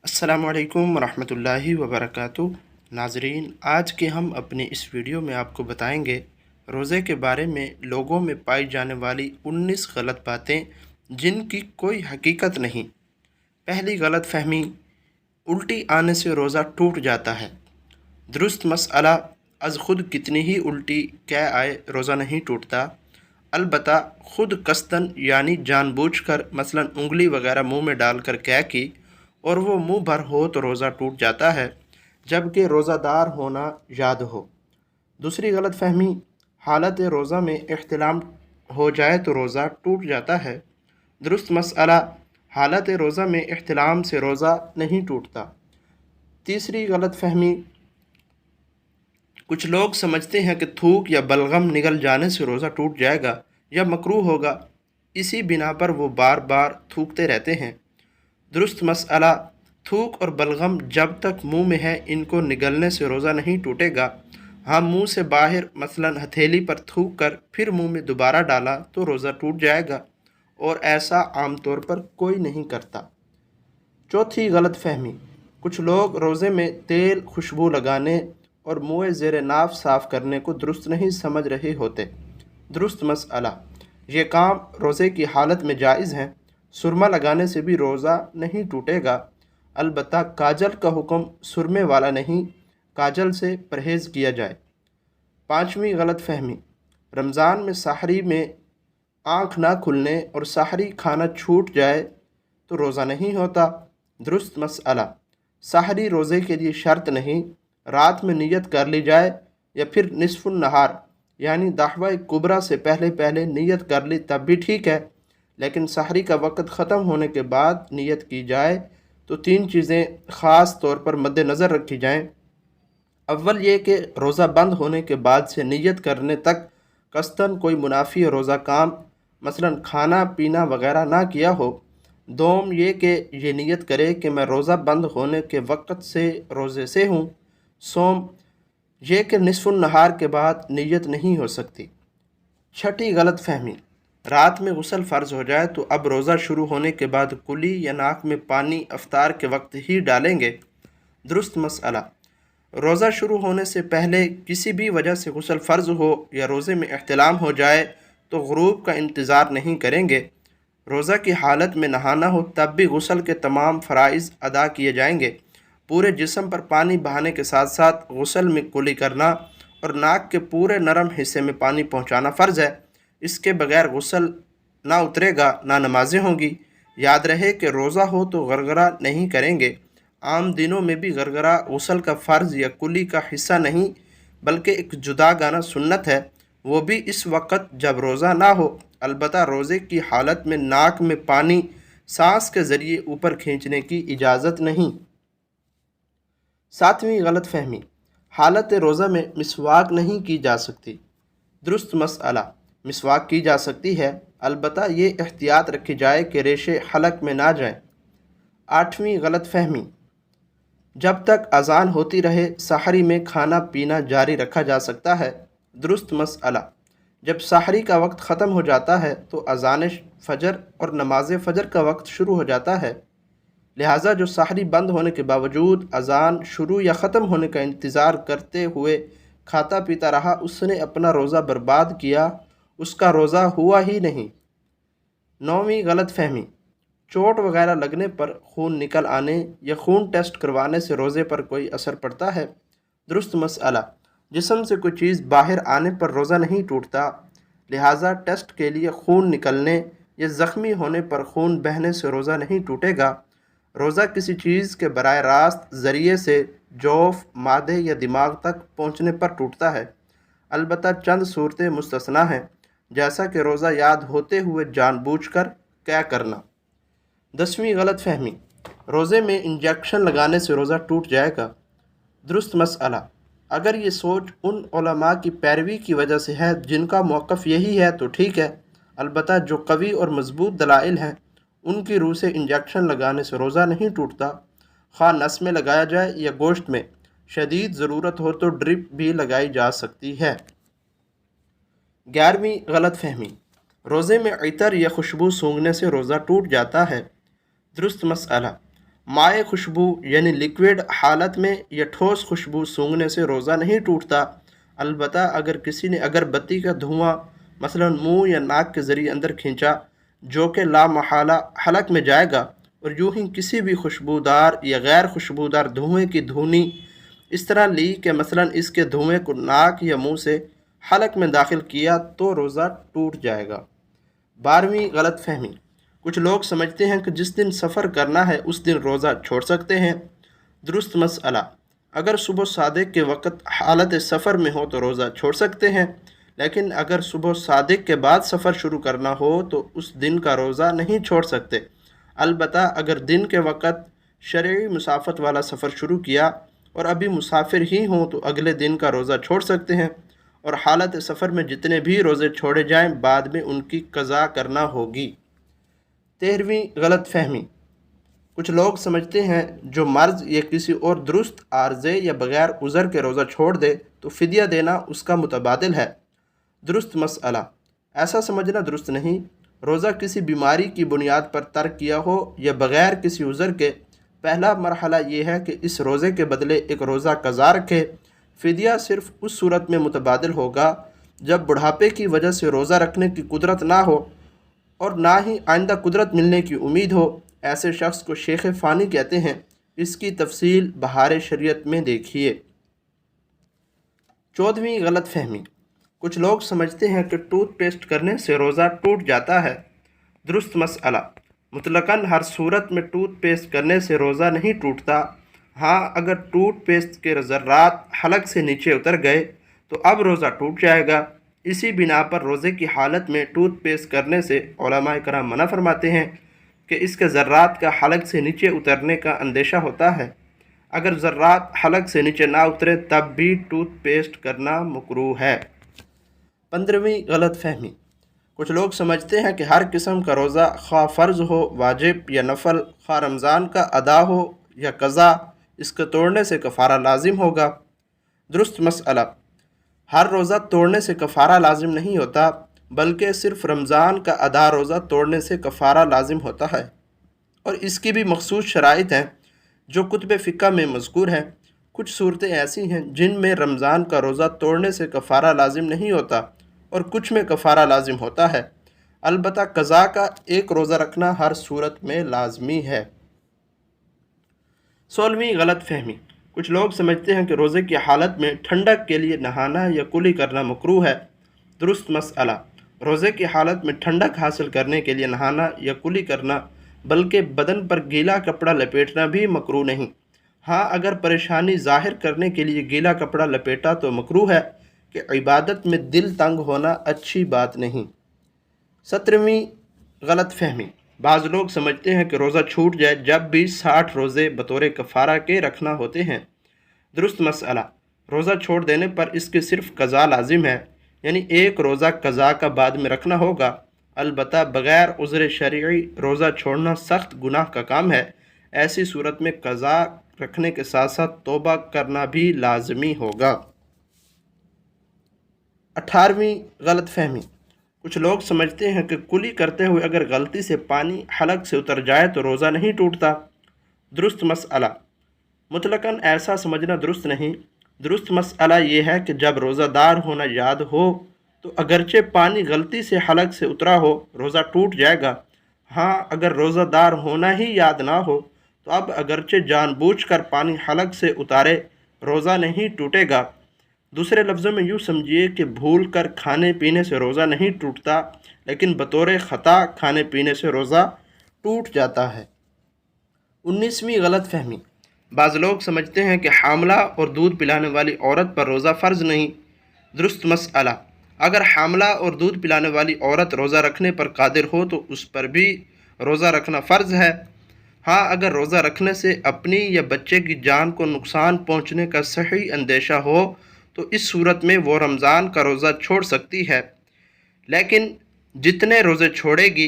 السلام علیکم ورحمۃ اللہ وبرکاتہ۔ ناظرین، آج کے ہم اپنی اس ویڈیو میں آپ کو بتائیں گے روزے کے بارے میں لوگوں میں پائی جانے والی 19 غلط باتیں جن کی کوئی حقیقت نہیں۔ پہلی غلط فہمی، الٹی آنے سے روزہ ٹوٹ جاتا ہے۔ درست مسئلہ، از خود کتنی ہی الٹی کیا آئے روزہ نہیں ٹوٹتا، البتہ خود قصدن یعنی جان بوجھ کر مثلا انگلی وغیرہ منہ میں ڈال کر کیا کی اور وہ منہ بھر ہو تو روزہ ٹوٹ جاتا ہے، جبکہ روزہ دار ہونا یاد ہو۔ دوسری غلط فہمی، حالت روزہ میں احتلام ہو جائے تو روزہ ٹوٹ جاتا ہے۔ درست مسئلہ، حالت روزہ میں احتلام سے روزہ نہیں ٹوٹتا۔ تیسری غلط فہمی، کچھ لوگ سمجھتے ہیں کہ تھوک یا بلغم نگل جانے سے روزہ ٹوٹ جائے گا یا مکروہ ہوگا، اسی بنا پر وہ بار بار تھوکتے رہتے ہیں۔ درست مسئلہ، تھوک اور بلغم جب تک منہ میں ہے ان کو نگلنے سے روزہ نہیں ٹوٹے گا۔ ہاں، منہ سے باہر مثلا ہتھیلی پر تھوک کر پھر منہ میں دوبارہ ڈالا تو روزہ ٹوٹ جائے گا، اور ایسا عام طور پر کوئی نہیں کرتا۔ چوتھی غلط فہمی، کچھ لوگ روزے میں تیل خوشبو لگانے اور منہ زیر ناف صاف کرنے کو درست نہیں سمجھ رہے ہوتے۔ درست مسئلہ، یہ کام روزے کی حالت میں جائز ہیں۔ سرما لگانے سے بھی روزہ نہیں ٹوٹے گا، البتہ کاجل کا حکم سرمے والا نہیں، کاجل سے پرہیز کیا جائے۔ پانچویں غلط فہمی، رمضان میں سحری میں آنکھ نہ کھلنے اور سحری کھانا چھوٹ جائے تو روزہ نہیں ہوتا۔ درست مسئلہ، سحری روزے کے لیے شرط نہیں، رات میں نیت کر لی جائے یا پھر نصف النہار یعنی دعویٰ کبریٰ سے پہلے نیت کر لی تب بھی ٹھیک ہے، لیکن سحری کا وقت ختم ہونے کے بعد نیت کی جائے تو تین چیزیں خاص طور پر مد نظر رکھی جائیں۔ اول یہ کہ روزہ بند ہونے کے بعد سے نیت کرنے تک قصداً کوئی منافی روزہ کام مثلا کھانا پینا وغیرہ نہ کیا ہو۔ دوم یہ کہ یہ نیت کرے کہ میں روزہ بند ہونے کے وقت سے روزے سے ہوں۔ سوم یہ کہ نصف النہار کے بعد نیت نہیں ہو سکتی۔ چھٹی غلط فہمی، رات میں غسل فرض ہو جائے تو اب روزہ شروع ہونے کے بعد کلی یا ناک میں پانی افطار کے وقت ہی ڈالیں گے۔ درست مسئلہ، روزہ شروع ہونے سے پہلے کسی بھی وجہ سے غسل فرض ہو یا روزے میں احتلام ہو جائے تو غروب کا انتظار نہیں کریں گے۔ روزہ کی حالت میں نہانا ہو تب بھی غسل کے تمام فرائض ادا کیے جائیں گے۔ پورے جسم پر پانی بہانے کے ساتھ ساتھ غسل میں کلی کرنا اور ناک کے پورے نرم حصے میں پانی پہنچانا فرض ہے۔ اس کے بغیر غسل نہ اترے گا، نہ نمازیں ہوں گی۔ یاد رہے کہ روزہ ہو تو غرغرہ نہیں کریں گے۔ عام دنوں میں بھی غرغرہ غسل کا فرض یا کلی کا حصہ نہیں بلکہ ایک جدا گانا سنت ہے، وہ بھی اس وقت جب روزہ نہ ہو، البتہ روزے کی حالت میں ناک میں پانی سانس کے ذریعے اوپر کھینچنے کی اجازت نہیں۔ ساتویں غلط فہمی، حالت روزہ میں مسواک نہیں کی جا سکتی۔ درست مسئلہ، مسواک کی جا سکتی ہے، البتہ یہ احتیاط رکھی جائے کہ ریشے حلق میں نہ جائیں۔ آٹھویں غلط فہمی، جب تک اذان ہوتی رہے سحری میں کھانا پینا جاری رکھا جا سکتا ہے۔ درست مسئلہ، جب سحری کا وقت ختم ہو جاتا ہے تو اذان فجر اور نماز فجر کا وقت شروع ہو جاتا ہے، لہٰذا جو سحری بند ہونے کے باوجود اذان شروع یا ختم ہونے کا انتظار کرتے ہوئے کھاتا پیتا رہا، اس نے اپنا روزہ برباد کیا، اس کا روزہ ہوا ہی نہیں۔ نویں غلط فہمی، چوٹ وغیرہ لگنے پر خون نکل آنے یا خون ٹیسٹ کروانے سے روزے پر کوئی اثر پڑتا ہے۔ درست مسئلہ، جسم سے کوئی چیز باہر آنے پر روزہ نہیں ٹوٹتا، لہٰذا ٹیسٹ کے لیے خون نکلنے یا زخمی ہونے پر خون بہنے سے روزہ نہیں ٹوٹے گا۔ روزہ کسی چیز کے براہ راست ذریعے سے جوف، معدے یا دماغ تک پہنچنے پر ٹوٹتا ہے، البتہ چند صورتیں مستثنیٰ ہیں، جیسا کہ روزہ یاد ہوتے ہوئے جان بوجھ کر کیا کرنا۔ 10ویں غلط فہمی، روزے میں انجیکشن لگانے سے روزہ ٹوٹ جائے گا۔ درست مسئلہ، اگر یہ سوچ ان علماء کی پیروی کی وجہ سے ہے جن کا موقف یہی ہے تو ٹھیک ہے، البتہ جو قوی اور مضبوط دلائل ہیں ان کی روح سے انجیکشن لگانے سے روزہ نہیں ٹوٹتا، خواہ نس میں لگایا جائے یا گوشت میں، شدید ضرورت ہو تو ڈرپ بھی لگائی جا سکتی ہے۔ 11ویں غلط فہمی، روزے میں عطر یا خوشبو سونگھنے سے روزہ ٹوٹ جاتا ہے۔ درست مسئلہ، مائع خوشبو یعنی لیکوڈ حالت میں یا ٹھوس خوشبو سونگھنے سے روزہ نہیں ٹوٹتا، البتہ اگر کسی نے اگربتی کا دھواں مثلا منہ یا ناک کے ذریعے اندر کھینچا، جو کہ لا محالہ حلق میں جائے گا، اور یوں ہی کسی بھی خوشبودار یا غیر خوشبودار دھوئیں کی دھونی اس طرح لی کہ مثلا اس کے دھوئیں کو ناک یا منہ سے حلق میں داخل کیا تو روزہ ٹوٹ جائے گا۔ 12ویں غلط فہمی، کچھ لوگ سمجھتے ہیں کہ جس دن سفر کرنا ہے اس دن روزہ چھوڑ سکتے ہیں۔ درست مسئلہ، اگر صبح صادق کے وقت حالت سفر میں ہو تو روزہ چھوڑ سکتے ہیں، لیکن اگر صبح صادق کے بعد سفر شروع کرنا ہو تو اس دن کا روزہ نہیں چھوڑ سکتے۔ البتہ اگر دن کے وقت شرعی مسافت والا سفر شروع کیا اور ابھی مسافر ہی ہوں تو اگلے دن کا روزہ چھوڑ سکتے ہیں، اور حالت سفر میں جتنے بھی روزے چھوڑے جائیں بعد میں ان کی قضا کرنا ہوگی۔ 13ویں غلط فہمی، کچھ لوگ سمجھتے ہیں جو مرض یا کسی اور درست عارضے یا بغیر عذر کے روزہ چھوڑ دے تو فدیہ دینا اس کا متبادل ہے۔ درست مسئلہ، ایسا سمجھنا درست نہیں۔ روزہ کسی بیماری کی بنیاد پر ترک کیا ہو یا بغیر کسی عذر کے، پہلا مرحلہ یہ ہے کہ اس روزے کے بدلے ایک روزہ قضا رکھے۔ فدیہ صرف اس صورت میں متبادل ہوگا جب بڑھاپے کی وجہ سے روزہ رکھنے کی قدرت نہ ہو اور نہ ہی آئندہ قدرت ملنے کی امید ہو۔ ایسے شخص کو شیخ فانی کہتے ہیں۔ اس کی تفصیل بہار شریعت میں دیکھیے۔ 14ویں غلط فہمی، کچھ لوگ سمجھتے ہیں کہ ٹوتھ پیسٹ کرنے سے روزہ ٹوٹ جاتا ہے۔ درست مسئلہ، مطلقاً ہر صورت میں ٹوتھ پیسٹ کرنے سے روزہ نہیں ٹوٹتا۔ ہاں، اگر ٹوتھ پیسٹ کے ذرات حلق سے نیچے اتر گئے تو اب روزہ ٹوٹ جائے گا۔ اسی بنا پر روزے کی حالت میں ٹوتھ پیسٹ کرنے سے علماء کرام منع فرماتے ہیں کہ اس کے ذرات کا حلق سے نیچے اترنے کا اندیشہ ہوتا ہے۔ اگر ذرات حلق سے نیچے نہ اترے تب بھی ٹوتھ پیسٹ کرنا مکروہ ہے۔ 15ویں غلط فہمی، کچھ لوگ سمجھتے ہیں کہ ہر قسم کا روزہ خواہ فرض ہو، واجب یا نفل، خواہ رمضان کا ادا ہو یا قضا، اس کے توڑنے سے کفارہ لازم ہوگا۔ درست مسئلہ، ہر روزہ توڑنے سے کفارہ لازم نہیں ہوتا، بلکہ صرف رمضان کا ادا روزہ توڑنے سے کفارہ لازم ہوتا ہے، اور اس کی بھی مخصوص شرائط ہیں جو کتب فقہ میں مذکور ہیں۔ کچھ صورتیں ایسی ہیں جن میں رمضان کا روزہ توڑنے سے کفارہ لازم نہیں ہوتا اور کچھ میں کفارہ لازم ہوتا ہے، البتہ قضا کا ایک روزہ رکھنا ہر صورت میں لازمی ہے۔ 16ویں غلط فہمی، کچھ لوگ سمجھتے ہیں کہ روزے کی حالت میں ٹھنڈک کے لیے نہانا یا کلی کرنا مکروہ ہے۔ درست مسئلہ، روزے کی حالت میں ٹھنڈک حاصل کرنے کے لیے نہانا یا کلی کرنا بلکہ بدن پر گیلا کپڑا لپیٹنا بھی مکروہ نہیں۔ ہاں، اگر پریشانی ظاہر کرنے کے لیے گیلا کپڑا لپیٹا تو مکروہ ہے کہ عبادت میں دل تنگ ہونا اچھی بات نہیں۔ 17ویں غلط فہمی، بعض لوگ سمجھتے ہیں کہ روزہ چھوٹ جائے جب بھی 60 روزے بطور کفارہ کے رکھنا ہوتے ہیں۔ درست مسئلہ، روزہ چھوڑ دینے پر اس کی صرف قضا لازم ہے، یعنی ایک روزہ قضا کا بعد میں رکھنا ہوگا۔ البتہ بغیر عذر شرعی روزہ چھوڑنا سخت گناہ کا کام ہے۔ ایسی صورت میں قضا رکھنے کے ساتھ ساتھ توبہ کرنا بھی لازمی ہوگا۔ 18ویں غلط فہمی، کچھ لوگ سمجھتے ہیں کہ کلی کرتے ہوئے اگر غلطی سے پانی حلق سے اتر جائے تو روزہ نہیں ٹوٹتا۔ درست مسئلہ، مطلقاً ایسا سمجھنا درست نہیں۔ درست مسئلہ یہ ہے کہ جب روزہ دار ہونا یاد ہو تو اگرچہ پانی غلطی سے حلق سے اترا ہو روزہ ٹوٹ جائے گا۔ ہاں، اگر روزہ دار ہونا ہی یاد نہ ہو تو اب اگرچہ جان بوجھ کر پانی حلق سے اتارے روزہ نہیں ٹوٹے گا۔ دوسرے لفظوں میں یوں سمجھیے کہ بھول کر کھانے پینے سے روزہ نہیں ٹوٹتا، لیکن بطور خطا کھانے پینے سے روزہ ٹوٹ جاتا ہے۔ 19ویں غلط فہمی، بعض لوگ سمجھتے ہیں کہ حاملہ اور دودھ پلانے والی عورت پر روزہ فرض نہیں۔ درست مسئلہ، اگر حاملہ اور دودھ پلانے والی عورت روزہ رکھنے پر قادر ہو تو اس پر بھی روزہ رکھنا فرض ہے۔ ہاں، اگر روزہ رکھنے سے اپنی یا بچے کی جان کو نقصان پہنچنے کا صحیح اندیشہ ہو تو اس صورت میں وہ رمضان کا روزہ چھوڑ سکتی ہے، لیکن جتنے روزے چھوڑے گی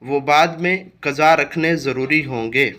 وہ بعد میں قضا رکھنے ضروری ہوں گے۔